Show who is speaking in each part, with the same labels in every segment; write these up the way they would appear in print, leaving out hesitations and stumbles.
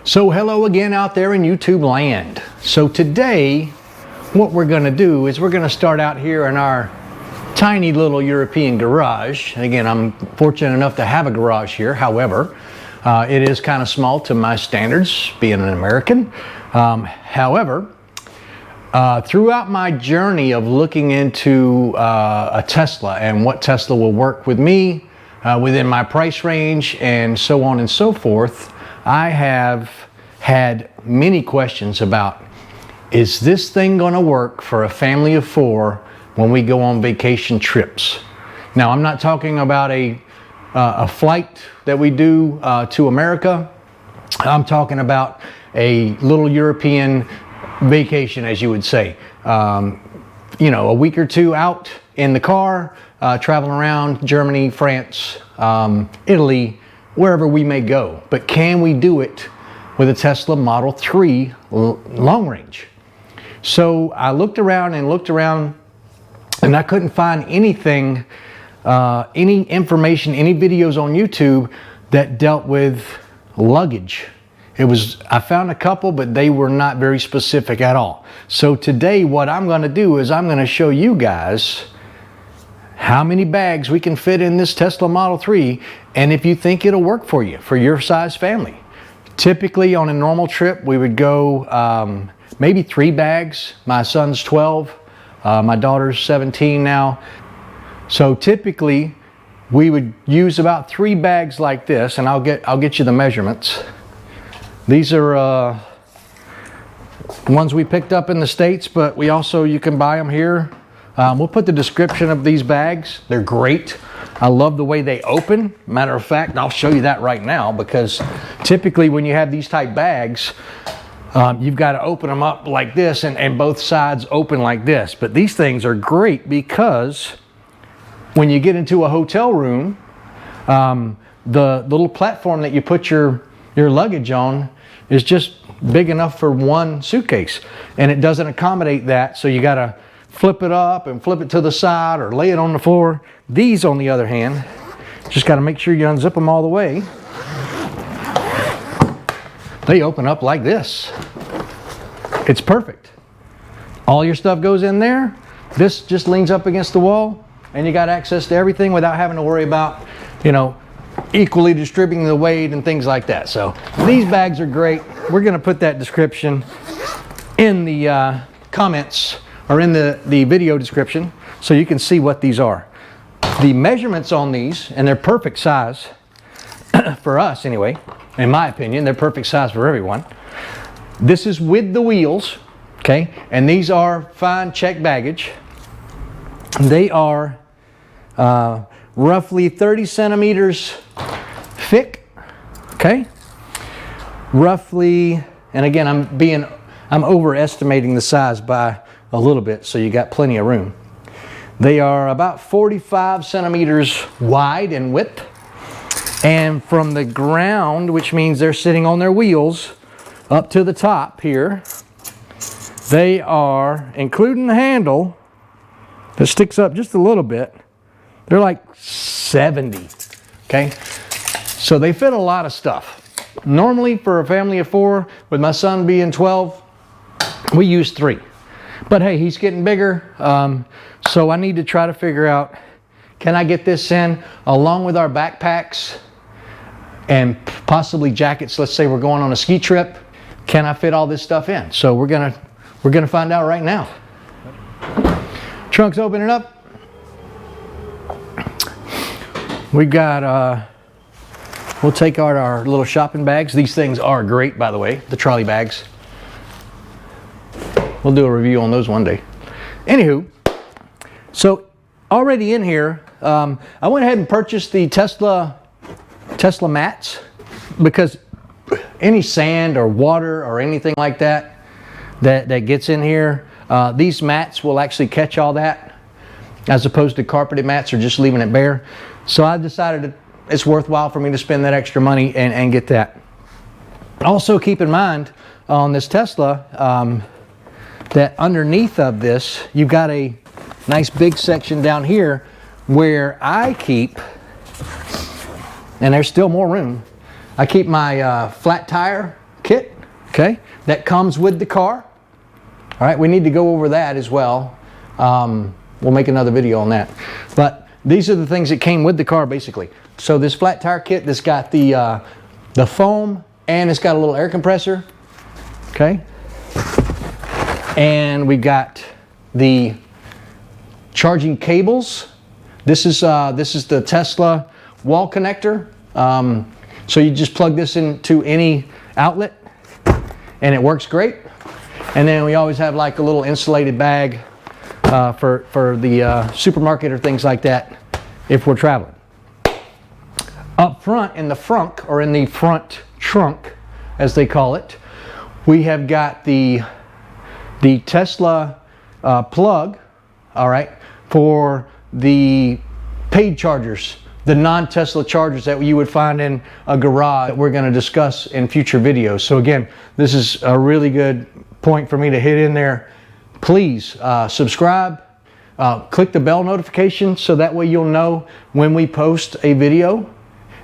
Speaker 1: So hello again out there in YouTube land. So today what we're going to do is we're going to start out here in our tiny little European garage. And again, I'm fortunate enough to have a garage here. However, it is kind of small to my standards, being an American. However, throughout my journey of looking into a Tesla and what Tesla will work with me within my price range and so on and so forth, I have had many questions about, is this thing going to work for a family of 4 when we go on vacation trips? Now, I'm not talking about a flight that we do to America. I'm talking about a little European vacation, as you would say. You know, a week or 2 out in the car, traveling around Germany, France, Italy, wherever we may go. But can we do it with a Tesla Model 3 long range? So I looked around and I couldn't find anything, any information, any videos on YouTube that dealt with luggage. I found a couple, but they were not very specific at all. So today what I'm going to do is I'm going to show you guys how many bags we can fit in this Tesla Model 3, and if you think it'll work for you, for your size family. Typically on a normal trip, we would go maybe 3 bags. My son's 12, my daughter's 17 now. So typically we would use about 3 bags like this, and I'll get you the measurements. These are ones we picked up in the States, but you can buy them here. We'll put the description of these bags. They're great. I love the way they open. Matter of fact, I'll show you that right now, because typically when you have these type bags, you've got to open them up like this and both sides open like this. But these things are great because when you get into a hotel room, the little platform that you put your luggage on is just big enough for 1 suitcase, and it doesn't accommodate that, so you got to flip it up and flip it to the side or lay it on the floor. These, on the other hand, just got to make sure you unzip them all the way. They open up like this. It's perfect. All your stuff goes in there. This just leans up against the wall, and you got access to everything without having to worry about, you know, equally distributing the weight and things like that. So these bags are great. We're going to put that description in the comments or in the video description so you can see what these are. The measurements on these, and they're perfect size for us anyway, in my opinion, they're perfect size for everyone. This is with the wheels, okay? And these are fine check baggage. They are roughly 30 centimeters thick, okay? Roughly, and again, I'm overestimating the size by a little bit, so you got plenty of room. They are about 45 centimeters wide in width, and from the ground, which means they're sitting on their wheels, up to the top here, they are, including the handle that sticks up just a little bit, they're like 70, okay? So they fit a lot of stuff. Normally for a family of 4, with my son being 12, we use 3. But hey, he's getting bigger, so I need to try to figure out, can I get this in along with our backpacks and possibly jackets? Let's say we're going on a ski trip. Can I fit all this stuff in? So we're gonna find out right now. Trunk's opening up. We got we'll take out our little shopping bags. These things are great, by the way, the trolley bags. We'll do a review on those one day. Anywho, so already in here, I went ahead and purchased the Tesla mats, because any sand or water or anything like that gets in here, these mats will actually catch all that, as opposed to carpeted mats or just leaving it bare. So I decided it's worthwhile for me to spend that extra money and get that. Also keep in mind on this Tesla, that underneath of this, you've got a nice big section down here where I keep, and there's still more room, I keep my flat tire kit okay, that comes with the car. All right, we need to go over that as well. We'll make another video on that. But these are the things that came with the car basically. So this flat tire kit, this got the foam, and it's got a little air compressor. Okay, and we got the charging cables. This is the Tesla wall connector. So you just plug this into any outlet and it works great. And then we always have like a little insulated bag for the supermarket or things like that if we're traveling. Up front in the frunk, or in the front trunk as they call it, we have got the Tesla plug, all right, for the paid chargers, the non-Tesla chargers that you would find in a garage that we're going to discuss in future videos. So again, this is a really good point for me to hit in there. Please subscribe, click the bell notification so that way you'll know when we post a video,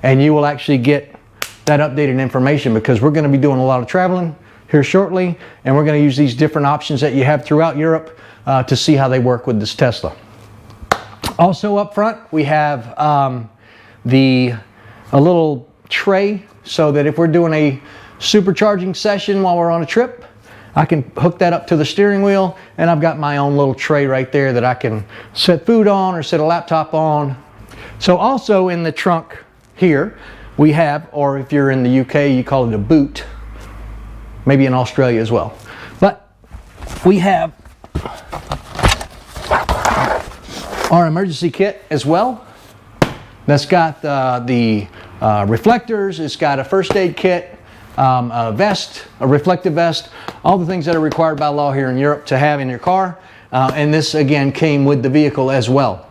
Speaker 1: and you will actually get that updated information, because we're going to be doing a lot of traveling here shortly, and we're going to use these different options that you have throughout Europe to see how they work with this Tesla. Also up front we have a little tray, so that if we're doing a supercharging session while we're on a trip, I can hook that up to the steering wheel, and I've got my own little tray right there that I can set food on or set a laptop on. So also in the trunk here we have, or if you're in the UK you call it a boot, maybe in Australia as well, but we have our emergency kit as well. That's got the reflectors, it's got a first aid kit, a vest, a reflective vest, all the things that are required by law here in Europe to have in your car. And this again came with the vehicle as well.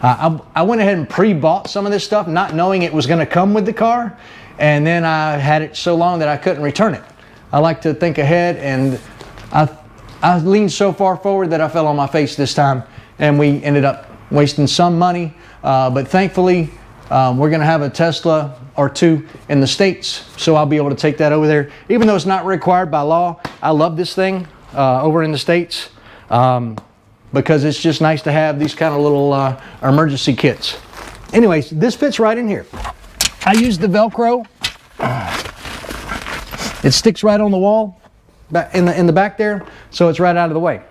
Speaker 1: I went ahead and pre-bought some of this stuff not knowing it was going to come with the car, and then I had it so long that I couldn't return it. I like to think ahead, and I leaned so far forward that I fell on my face this time, and we ended up wasting some money, but thankfully we're going to have a Tesla or two in the States, so I'll be able to take that over there. Even though it's not required by law, I love this thing over in the States because it's just nice to have these kind of little emergency kits. Anyways, this fits right in here. I use the Velcro. It sticks right on the wall in the back there, so it's right out of the way.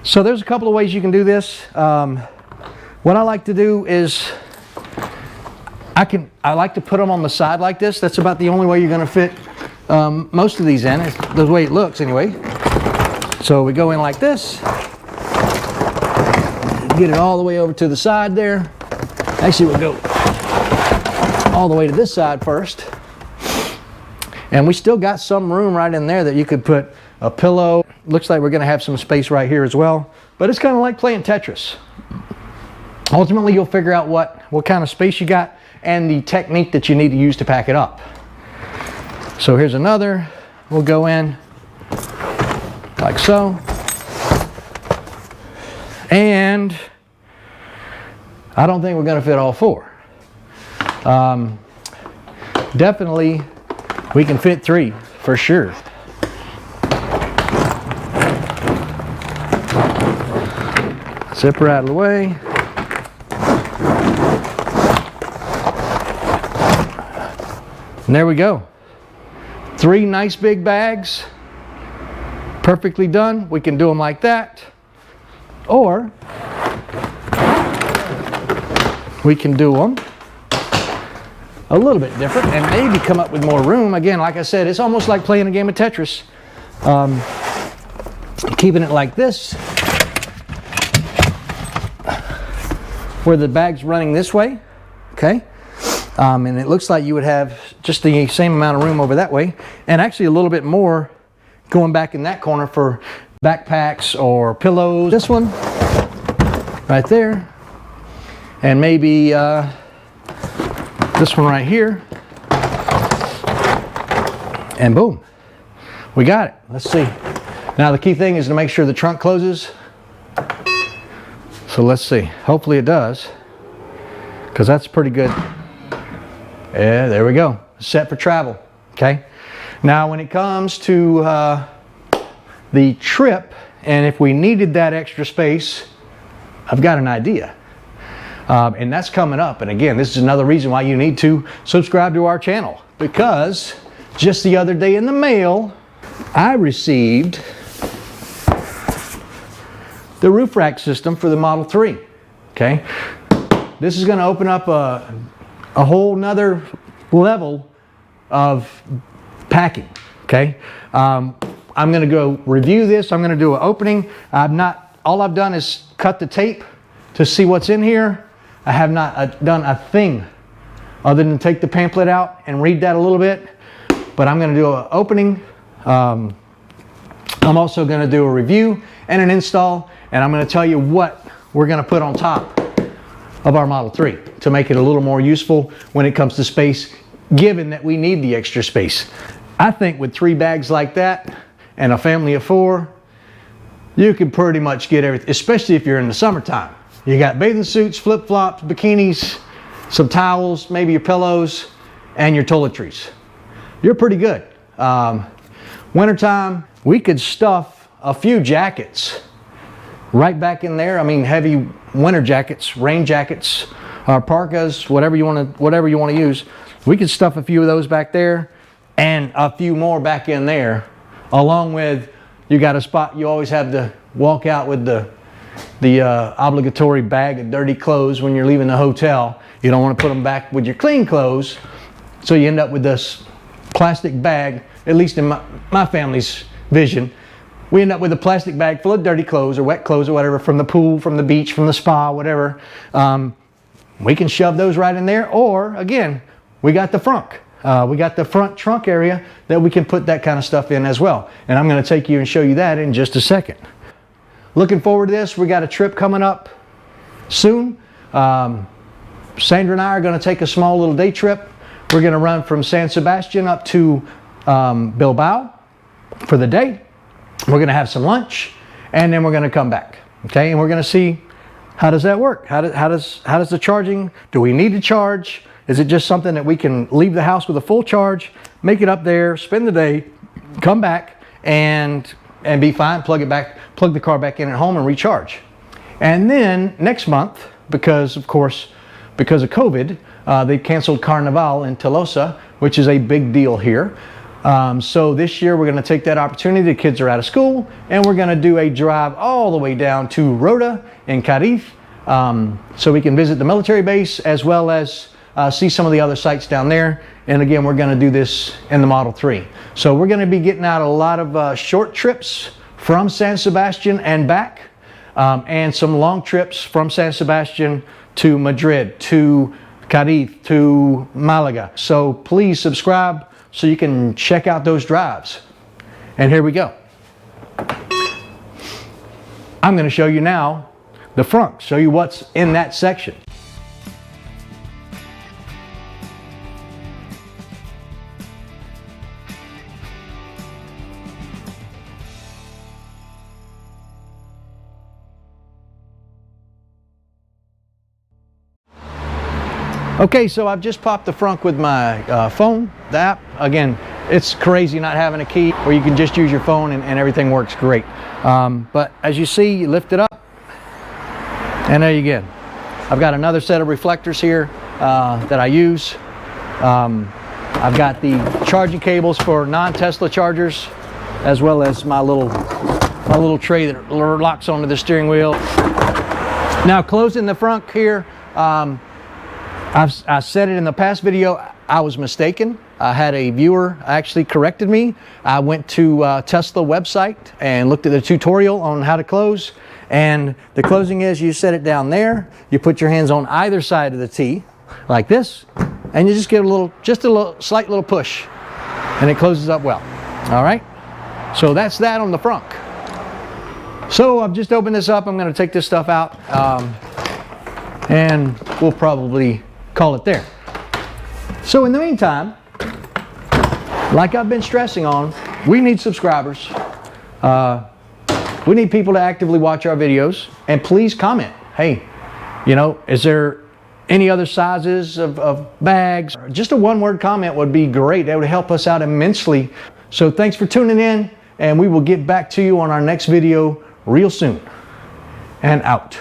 Speaker 1: So there's a couple of ways you can do this. What I like to do is I like to put them on the side like this. That's about the only way you're going to fit most of these in. It's the way it looks anyway. So we go in like this, get it all the way over to the side there. Actually, we'll go all the way to this side first. And we still got some room right in there that you could put a pillow. Looks like we're going to have some space right here as well. But it's kind of like playing Tetris. Ultimately, you'll figure out what kind of space you got and the technique that you need to use to pack it up. So here's another. We'll go in like so. And I don't think we're going to fit all four. Definitely we can fit 3 for sure. Zipper out of the way. And there we go. 3 nice big bags. Perfectly done. We can do them like that. Or we can do them a little bit different and maybe come up with more room. Again, like I said, it's almost like playing a game of Tetris. Keeping it like this, where the bag's running this way, okay? And it looks like you would have just the same amount of room over that way, and actually a little bit more going back in that corner for backpacks or pillows. This one right there, and maybe this one right here, and boom, we got it. Let's see. Now the key thing is to make sure the trunk closes. So let's see. Hopefully it does, because that's pretty good. Yeah, there we go. Set for travel. Okay. Now when it comes to the trip, and if we needed that extra space, I've got an idea. And that's coming up. And again, this is another reason why you need to subscribe to our channel, because just the other day in the mail, I received the roof rack system for the Model 3. Okay, this is going to open up a whole nother level of packing. Okay, I'm going to go review this. I'm going to do an opening. All I've done is cut the tape to see what's in here. I have not done a thing other than take the pamphlet out and read that a little bit. But I'm going to do an opening. I'm also going to do a review and an install, and I'm going to tell you what we're going to put on top of our Model 3 to make it a little more useful when it comes to space, given that we need the extra space. I think with 3 bags like that and a family of 4, you can pretty much get everything, especially if you're in the summertime. You got bathing suits, flip-flops, bikinis, some towels, maybe your pillows, and your toiletries. You're pretty good. Wintertime, we could stuff a few jackets right back in there. I mean, heavy winter jackets, rain jackets, parkas, whatever you want to use. We could stuff a few of those back there and a few more back in there, along with, you got a spot you always have to walk out with the obligatory bag of dirty clothes when you're leaving the hotel. You don't want to put them back with your clean clothes, so you end up with this plastic bag. At least in my family's vision, we end up with a plastic bag full of dirty clothes or wet clothes or whatever, from the pool, from the beach, from the spa, whatever. We can shove those right in there, or again, we got the Frunk. We got the front trunk area that we can put that kind of stuff in as well. And I'm going to take you and show you that in just a second. Looking forward to this. We got a trip coming up soon. Sandra and I are going to take a small little day trip. We're going to run from San Sebastian up to Bilbao for the day. We're going to have some lunch, and then we're going to come back. Okay, and we're going to see, how does that work? How does the charging? Do we need to charge? Is it just something that we can leave the house with a full charge, make it up there, spend the day, come back, and be fine? Plug the car back in at home and recharge. And then next month, because of COVID, they canceled Carnival in Tolosa, which is a big deal here. So this year we're going to take that opportunity. The kids are out of school, and we're going to do a drive all the way down to Rota in Cadiz, so we can visit the military base as well as see some of the other sites down there. And again, we're going to do this in the Model 3. So we're going to be getting out a lot of short trips from San Sebastian and back, and some long trips from San Sebastian to Madrid, to Cadiz, to Malaga. So please subscribe so you can check out those drives. And here we go. I'm going to show you now the Frunk, show you what's in that section. Okay, so I've just popped the Frunk with my phone, the app. Again, it's crazy not having a key, or you can just use your phone and everything works great. But as you see, you lift it up, and there you go. I've got another set of reflectors here that I use. I've got the charging cables for non-Tesla chargers, as well as my little tray that locks onto the steering wheel. Now, closing the Frunk here, I said it in the past video, I was mistaken. I had a viewer actually corrected me. I went to Tesla website and looked at the tutorial on how to close. And the closing is, you set it down there, you put your hands on either side of the T, like this, and you just give it a slight little push, and it closes up well. All right? So that's that on the Frunk. So I've just opened this up. I'm going to take this stuff out, and we'll probably call it there. So in the meantime, like I've been stressing on, we need subscribers. We need people to actively watch our videos, and please comment. Hey, you know, is there any other sizes of bags. Just a one-word comment would be great. That would help us out immensely. So thanks for tuning in, and we will get back to you on our next video real soon. And out.